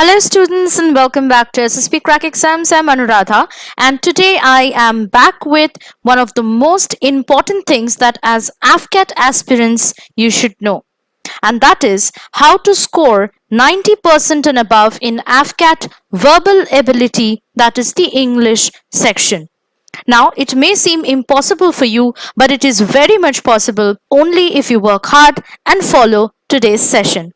Hello students and welcome back to SSP Crack Exams. I'm Anuradha and today I am back with one of the most important things that as AFCAT aspirants you should know, and that is how to score 90% and above in AFCAT verbal ability, that is the English section. Now, it may seem impossible for you, but it is very much possible only if you work hard and follow today's session.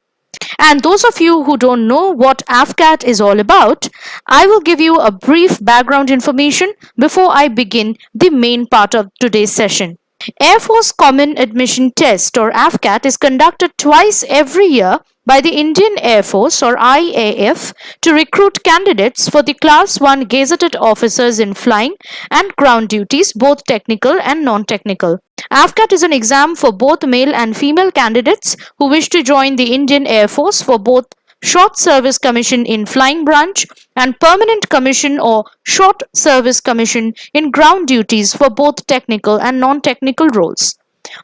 And those of you who don't know what AFCAT is all about, I will give you a brief background information before I begin the main part of today's session. Air Force Common Admission Test or AFCAT is conducted twice every year by the Indian Air Force or IAF to recruit candidates for the Class-I Gazetted Officers in flying and ground duties, both technical and non-technical. AFCAT is an exam for both male and female candidates who wish to join the Indian Air Force for both Short Service Commission in Flying Branch and Permanent Commission or Short Service Commission in ground duties for both technical and non-technical roles.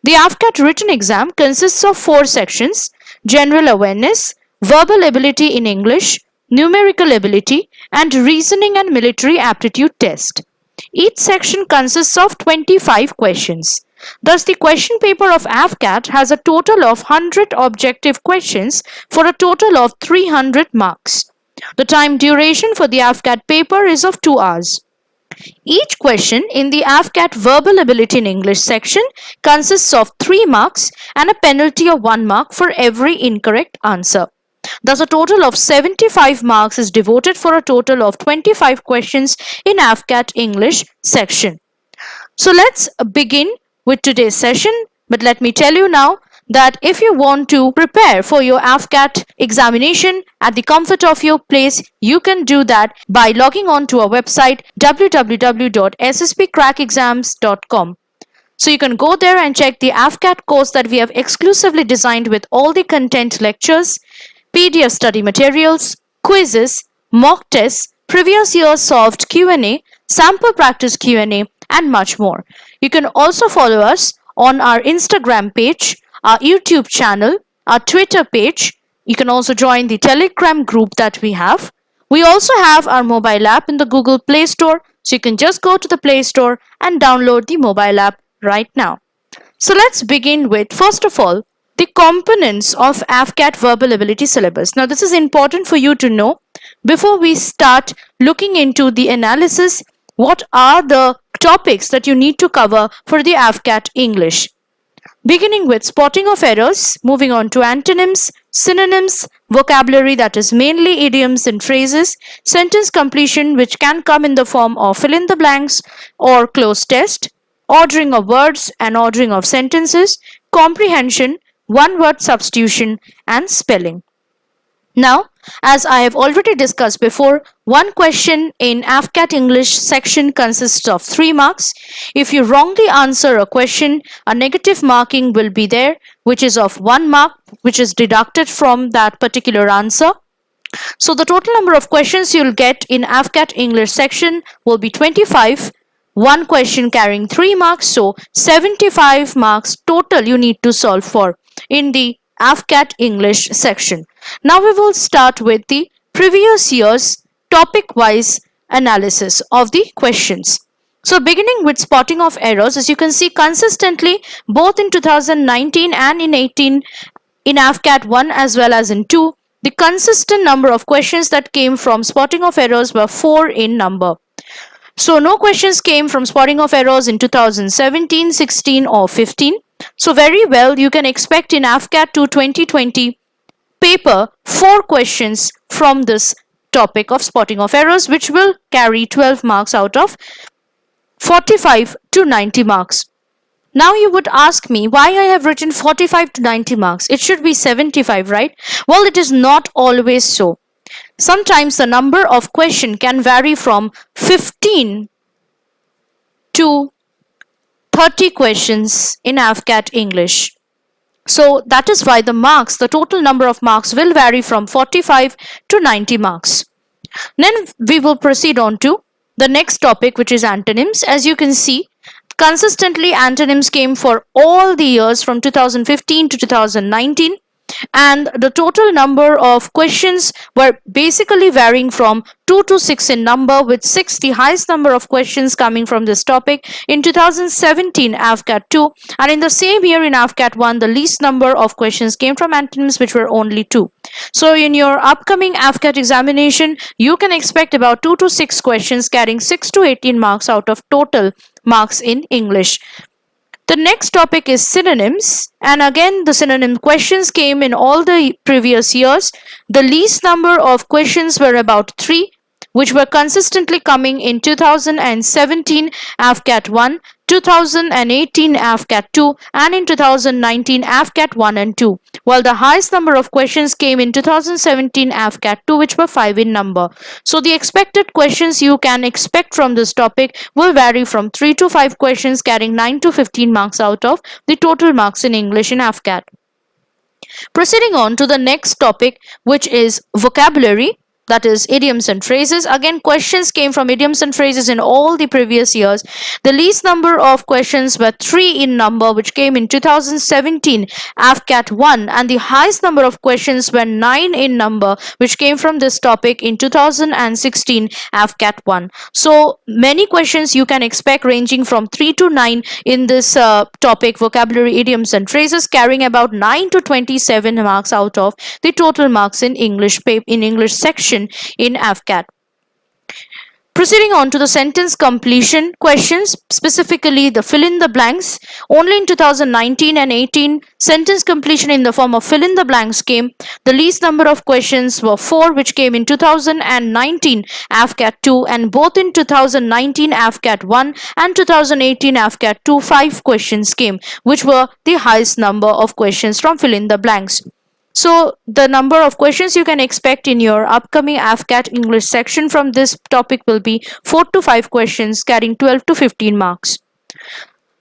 The AFCAT written exam consists of 4 sections: General Awareness, Verbal Ability in English, Numerical Ability, and Reasoning and Military Aptitude Test. Each section consists of 25 questions. Thus, the question paper of AFCAT has a total of 100 objective questions for a total of 300 marks. The time duration for the AFCAT paper is of 2 hours. Each question in the AFCAT Verbal Ability in English section consists of 3 marks and a penalty of 1 mark for every incorrect answer. Thus, a total of 75 marks is devoted for a total of 25 questions in AFCAT English section. So, let's begin with today's session, but let me tell you now that if you want to prepare for your AFCAT examination at the comfort of your place, you can do that by logging on to our website www.sspcrackexams.com. So you can go there and check the AFCAT course that we have exclusively designed with all the content lectures, PDF study materials, quizzes, mock tests, previous year solved Q&A, sample practice Q&A, and much more. You can also follow us on our Instagram page, our YouTube channel, our Twitter page. You can also join the Telegram group that we have. We also have our mobile app in the Google Play Store, so you can just go to the Play Store and download the mobile app right now. So let's begin with, first of all, the components of AFCAT Verbal Ability Syllabus. Now, this is important for you to know before we start looking into the analysis. What are the topics that you need to cover for the AFCAT English? Beginning with spotting of errors, moving on to antonyms, synonyms, vocabulary, that is mainly idioms and phrases, sentence completion, which can come in the form of fill in the blanks or cloze test, ordering of words and ordering of sentences, comprehension, one-word substitution, and spelling. Now, as I have already discussed before, one question in AFCAT English section consists of 3 marks. If you wrongly answer a question, a negative marking will be there, which is of 1 mark, which is deducted from that particular answer. So the total number of questions you'll get in AFCAT English section will be 25. One question carrying 3 marks, so 75 marks total you need to solve for in the AFCAT English section. Now we will start with the previous year's topic-wise analysis of the questions. So beginning with spotting of errors, as you can see consistently both in 2019 and in 18 in AFCAT 1 as well as in 2, the consistent number of questions that came from spotting of errors were 4 in number. So no questions came from spotting of errors in 2017, 16 or 15. So very well, you can expect in AFCAT 2 2020 paper 4 questions from this topic of spotting of errors, which will carry 12 marks out of 45 to 90 marks. Now you would ask me why I have written 45 to 90 marks. It should be 75, right? Well, it is not always so. Sometimes the number of questions can vary from 15 to 30 questions in AFCAT English. So that is why the marks, the total number of marks will vary from 45 to 90 marks. Then we will proceed on to the next topic, which is antonyms. As you can see, consistently antonyms came for all the years from 2015 to 2019. and the total number of questions were basically varying from 2 to 6 in number, with 6 the highest number of questions coming from this topic in 2017 AFCAT 2, and in the same year in AFCAT 1 the least number of questions came from antonyms, which were only 2. So in your upcoming AFCAT examination you can expect about 2 to 6 questions carrying 6 to 18 marks out of total marks in English. The next topic is synonyms, and again the synonym questions came in all the previous years. The least number of questions were about 3, which were consistently coming in 2017 AFCAT 1, 2018 AFCAT 2, and in 2019 AFCAT 1 and 2, while the highest number of questions came in 2017 AFCAT 2, which were 5 in number. So the expected questions you can expect from this topic will vary from 3 to 5 questions carrying 9 to 15 marks out of the total marks in English in AFCAT. Proceeding on to the next topic, which is vocabulary, that is idioms and phrases. Again, questions came from idioms and phrases in all the previous years. The least number of questions were 3 in number, which came in 2017 AFCAT 1, and the highest number of questions were 9 in number, which came from this topic in 2016 AFCAT 1. So many questions you can expect ranging from 3 to 9 in this topic, vocabulary, idioms and phrases, carrying about 9 to 27 marks out of the total marks in English section in AFCAT. Proceeding on to the sentence completion questions, specifically the fill in the blanks. Only in 2019 and 18 sentence completion in the form of fill in the blanks came. The least number of questions were 4, which came in 2019 AFCAT 2, and both in 2019 AFCAT 1 and 2018 AFCAT 2 5 questions came, which were the highest number of questions from fill in the blanks. So the number of questions you can expect in your upcoming AFCAT English section from this topic will be 4 to 5 questions carrying 12 to 15 marks.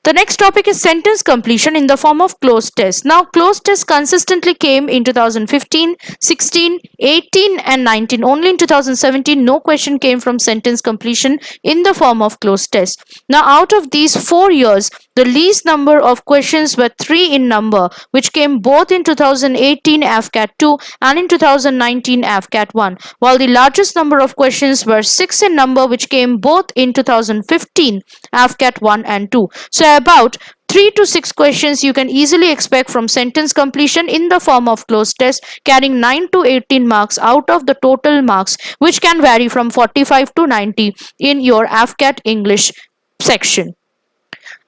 The next topic is sentence completion in the form of cloze test. Now, cloze test consistently came in 2015, 16, 18 and 19. Only in 2017 no question came from sentence completion in the form of cloze test. Now, out of these 4 years, the least number of questions were 3 in number, which came both in 2018 AFCAT 2 and in 2019 AFCAT 1, while the largest number of questions were 6 in number, which came both in 2015 AFCAT 1 and 2. So about 3 to 6 questions you can easily expect from sentence completion in the form of cloze test, carrying 9 to 18 marks out of the total marks, which can vary from 45 to 90 in your AFCAT English section.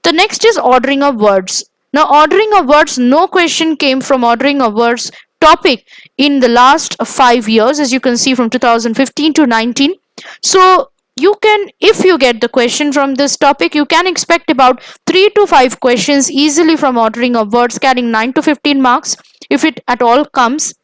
The next is ordering of words. Now, ordering of words, no question came from ordering of words topic in the last 5 years, as you can see from 2015 to 19. So you can, if you get the question from this topic, you can expect about 3 to 5 questions easily from ordering of words carrying 9 to 15 marks if it at all comes.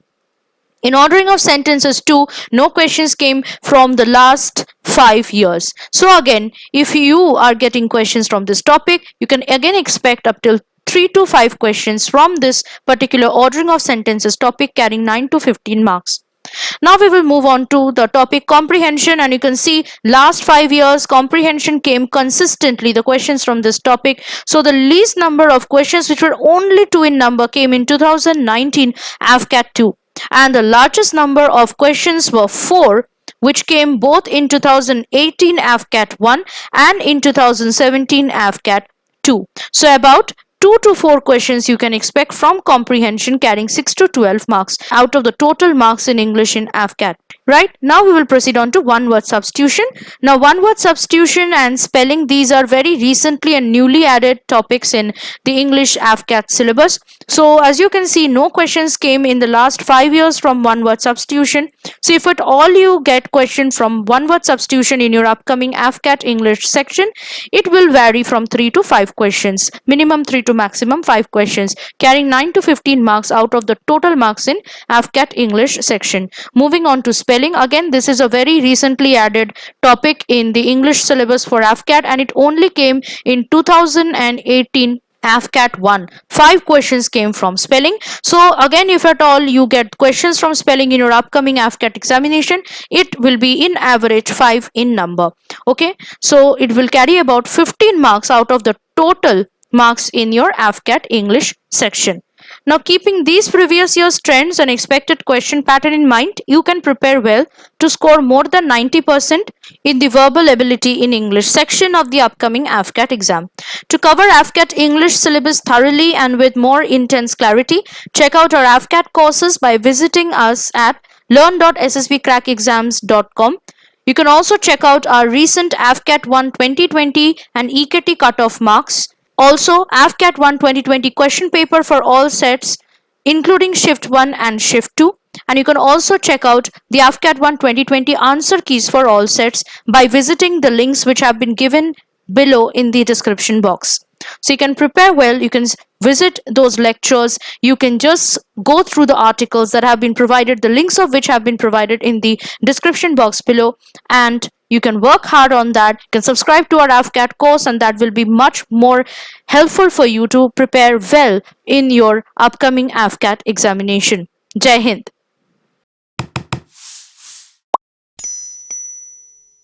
In ordering of sentences too, no questions came from the last 5 years. So again, if you are getting questions from this topic, you can again expect up till 3 to 5 questions from this particular ordering of sentences topic carrying 9 to 15 marks. Now we will move on to the topic comprehension, and you can see last 5 years comprehension came consistently, the questions from this topic. So the least number of questions, which were only 2 in number, came in 2019 AFCAT 2, and the largest number of questions were 4, which came both in 2018 AFCAT 1 and in 2017 AFCAT 2. So about 2 to 4 questions you can expect from comprehension carrying 6 to 12 marks out of the total marks in English in AFCAT. Right, now we will proceed on to one word substitution. Now, one word substitution and spelling, these are very recently and newly added topics in the English AFCAT syllabus. So as you can see, no questions came in the last 5 years from one word substitution. So if at all you get question from one word substitution in your upcoming AFCAT English section, it will vary from 3 to 5 questions, minimum 3 to maximum 5 questions, carrying 9 to 15 marks out of the total marks in AFCAT English section. Moving on to spelling. Again, this is a very recently added topic in the English syllabus for AFCAT, and it only came in 2018 AFCAT 1. 5 questions came from spelling. So again, if at all you get questions from spelling in your upcoming AFCAT examination, it will be in average 5 in number. Okay, so it will carry about 15 marks out of the total marks in your AFCAT English section. Now, keeping these previous year's trends and expected question pattern in mind, you can prepare well to score more than 90% in the verbal ability in English section of the upcoming AFCAT exam. To cover AFCAT English syllabus thoroughly and with more intense clarity, check out our AFCAT courses by visiting us at learn.ssbcrackexams.com. You can also check out our recent AFCAT 1 2020 and EKT cutoff marks. Also, AFCAT 1 2020 question paper for all sets, including Shift 1 and Shift 2. And you can also check out the AFCAT 1 2020 answer keys for all sets by visiting the links which have been given below in the description box. So you can prepare well, you can visit those lectures, you can just go through the articles that have been provided, the links of which have been provided in the description box below, and you can work hard on that. You can subscribe to our AFCAT course, and that will be much more helpful for you to prepare well in your upcoming AFCAT examination. Jai Hind.